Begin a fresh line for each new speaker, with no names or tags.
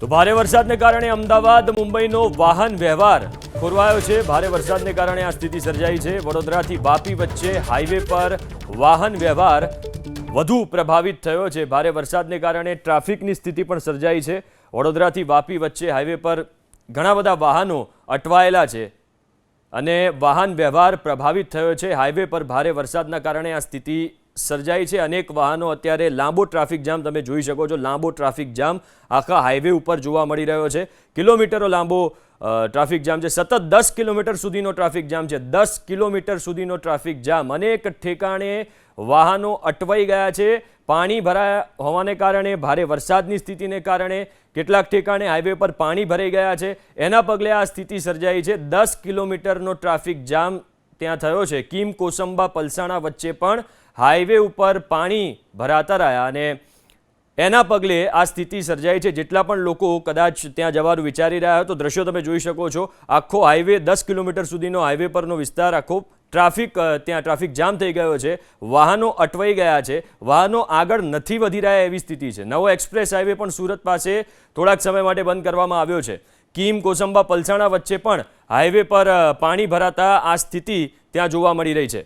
તો ભારે વરસાદને કારણે અમદાવાદ મુંબઈનો વાહન વ્યવહાર ખોરવાયો છે। ભારે વરસાદને કારણે આ સ્થિતિ સર્જાઈ છે। વડોદરાથી વાપી વચ્ચે હાઈવે પર વાહન વ્યવહાર વધુ પ્રભાવિત થયો છે। ભારે વરસાદને કારણે ટ્રાફિકની સ્થિતિ પણ સર્જાઈ છે। વડોદરાથી વાપી વચ્ચે હાઈવે પર ઘણા બધા વાહનો અટવાયેલા છે અને વાહન વ્યવહાર પ્રભાવિત થયો છે। હાઈવે પર ભારે વરસાદના કારણે આ સ્થિતિ સર્જાઈ છે। અનેક વાહનો અત્યારે લાંબો ટ્રાફિક જામ તમે જોઈ શકો છો। લાંબો ટ્રાફિક જામ આખા હાઈવે ઉપર જોવા મળી રહ્યો છે। કિલોમીટરો લાંબો ટ્રાફિક જામ છે। સતત 10 કિલોમીટર સુધીનો ટ્રાફિક જામ છે। 10 કિલોમીટર સુધીનો ટ્રાફિક જામ। અનેક ઠેકાણે વાહનો અટવાઈ ગયા છે। પાણી ભરાયા હોવાને કારણે ભારે વરસાદની સ્થિતિને કારણે કેટલાક ઠેકાણે હાઈવે પર પાણી ભરાઈ ગયા છે। એના પગલે આ સ્થિતિ સર્જાઈ છે। 10 કિલોમીટરનો ટ્રાફિક જામ ત્યાં થયો છે। કીમ કોસંબા પલસાણા વચ્ચે પણ હાઈવે ઉપર પાણી ભરાતા રહ્યા અને એના પગલે આ સ્થિતિ સર્જાઈ છે। જેટલા પણ લોકો કદાચ ત્યાં જવાનું વિચારી રહ્યા તો દ્રશ્યો તમે જોઈ શકો છો। આખો હાઈવે 10 કિલોમીટર સુધીનો હાઈવે પરનો વિસ્તાર આખો ત્યાં ટ્રાફિક જામ થઈ ગયો છે। વાહનો અટવાઈ ગયા છે। વાહનો આગળ નથી વધી રહ્યા એવી સ્થિતિ છે। નવો એક્સપ્રેસ હાઈવે પણ સુરત પાસે થોડાક સમય માટે બંધ કરવામાં આવ્યો છે। કીમ કોસંબા પલસાણા વચ્ચે પણ હાઈવે પર પાણી ભરાતા આ સ્થિતિ ત્યાં જોવા મળી રહી છે।